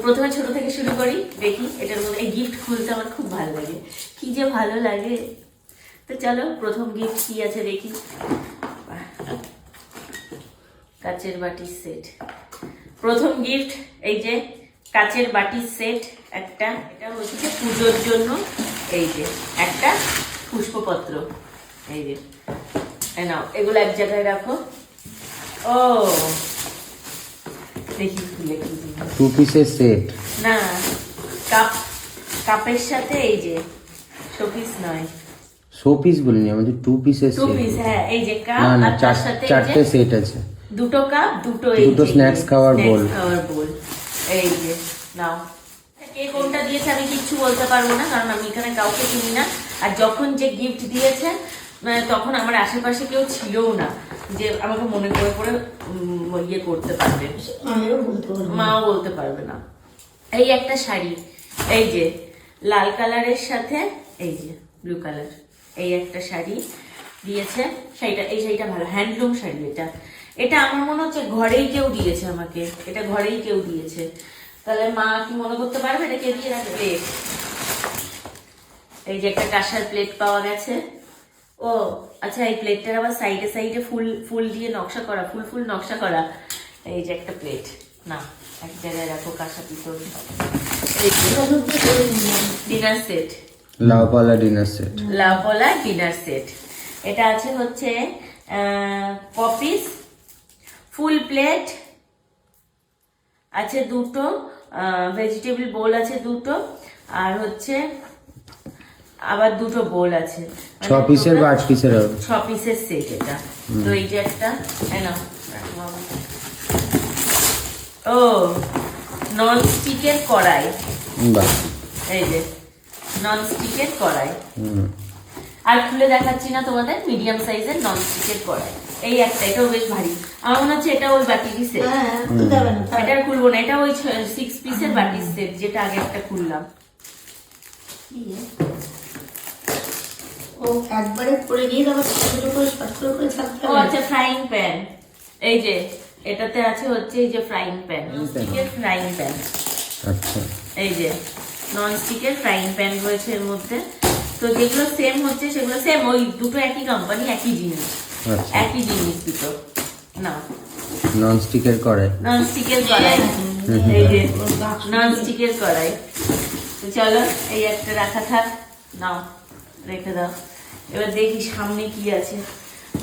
প্রথমে ছোট থেকে শুরু করি, দেখি এটার মধ্যে এই গিফট খুলতে আমার খুব ভালো লাগে, কি যে ভালো লাগে। তো চলো প্রথম গিফট কি আছে দেখি। কাচের বাটির সেট, প্রথম গিফট এই যে কাচের বাটির সেট একটা। এটা হচ্ছে পুজোর জন্য, এই যে একটা পুষ্পপত্র, এই যে নাও, এগুলো এক জায়গায় রাখো। ও দেখি খুলে কি, 2 পিসের সেট না কাপ, কাপের সাথে এই যে শোপিস নয়, শোপিস বলিনি, আমাদের 2 পিসের 2 সেট। পিস, হ্যাঁ এই যে কাপ না না, আর তার সাথে চারটে সেট আছে, দুটো কাপ, দুটো এই দুটো স্ন্যাক্স খাওয়ার বোল। এই যে নাও। কে কোনটা দিয়েছে আমি কিচ্ছু বলতে পারবো না, কারণ আমি এখানে কাউকে চিনি না। আর যখন যে গিফট দিয়েছে তখন আমার আশেপাশে কেউ ছিলও না যে আমাকে মনে করে করে ইয়ে করতে পারবে, মাও বলতে পারবে না। এই একটা শাড়ি, এই যে লাল কালারের সাথে এই যে ব্লু কালার, এই একটা শাড়ি দিয়েছে। শাড়িটা, এই শাড়িটা ভালো, হ্যান্ডলুম শাড়ি এটা। এটা আমার মনে হচ্ছে ঘরেই কেউ দিয়েছে আমাকে, এটা ঘরেই কেউ দিয়েছে। তাহলে মা কি মনে করতে পারবে এটা কে দিয়ে রাখবে? প্লেট, এই যে একটা কাঁসার প্লেট পাওয়া গেছে। ও আচ্ছা, এই প্লেটটার আবার সাইডে সাইডে ফুল ফুল দিয়ে নকশা করা, ফুল ফুল নকশা করা। এই যে একটা প্লেট, না এক জায়গায় রাখো, কাঁসা পিতল। ডিনার সেট, লাউপালা ডিনার সেট, লাউপালা ডিনার সেট। এটা আছে হচ্ছে পপিস, ফুল প্লেট আছে দুটো, ভেজিটেবল বোল আছে দুটো, আর হচ্ছে আবার দুটো বোল আছে। 6 পিসের বা 8 পিসের হবে, 6 পিসের সেট এটা। তো এই যে একটা, ও নন স্টিকের কড়াই, বাহ, এই যে নন স্টিকের কড়াই। আর খুলে দেখাচ্ছি না তোমাদের, মিডিয়াম সাইজের নন স্টিকের কড়াই। এই একটা, এটাও বেশ ভারী, আমার মনে হচ্ছে এটা ওই বাটিরই সেট। এটা আর খুলবো না, এটা ওই 6 পিসের বাটির সেট, যেটা আগে একটা খুললাম। ও একবারে পড়ে গিয়ে আবার ছোট করে শর্ট করে থাকতে ও আচ্ছা, ফ্রাইং প্যান, এই যে এটাতে আছে হচ্ছে এই যে ফ্রাইং প্যান, স্টিকের ফ্রাইং প্যান। আচ্ছা, এই যে নন স্টিকের ফ্রাইং প্যান রয়েছে এর মধ্যে। তো যেগুলো সেম হচ্ছে সেগুলো সেম, ওই দুটো একই কোম্পানি, একই জিনিস, আচ্ছা। একই জিনিস দুটো। না নন স্টিকের কড়াই, নন স্টিকের কড়াই, এই যে নন স্টিকের কড়াই। তো চলো এই একটা রাখা থাক, নাও রেখে দাও। এবার দেখি সামনে কি আছে।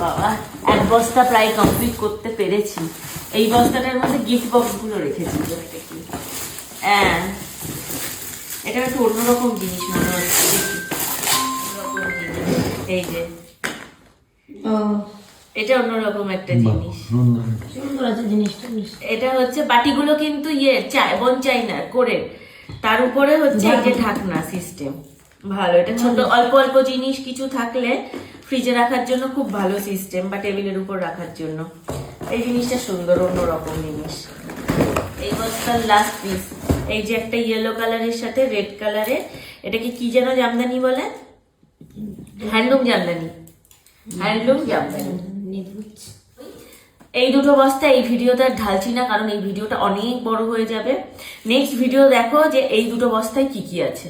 বাবা, এক বস্তা প্রায় কমপ্লিট করতে পেরেছি। এই বস্তাটার মধ্যে গিফট বক্স গুলো রেখেছি। এটা কি? হ্যাঁ, এটা একটু অন্যরকম জিনিস মনে হচ্ছে, দেখি অন্যরকম জিনিস। এই যে এটা অন্যরকম একটা জিনিস, সুন্দর আছে জিনিসটা। এটা হচ্ছে বাটিগুলো কিন্তু ইয়ে বোন চাইনা করে, তার উপরে হচ্ছে এই যে ঢাকনা সিস্টেম। ভালো, এটা ছোট অল্প অল্প জিনিস কিছু থাকলে ফ্রিজে রাখার জন্য খুব ভালো সিস্টেম, বা টেবিলের উপর রাখার জন্য। এই জিনিসটা সুন্দর, অন্যরকম জিনিস। এই বস্তার লাস্ট পিস, এই যে একটা ইয়েলো কালারের সাথে রেড কালারের, এটাকে কি যেন জামদানি বলে, হ্যান্ডলুম জামদানি, হ্যান্ডলুম জামদানি। এই দুটো বস্তা এই ভিডিওতে আর ঢালছি না, কারণ এই ভিডিওটা অনেক বড় হয়ে যাবে। নেক্সট ভিডিও দেখো যে এই দুটো বস্তায় কি কি আছে।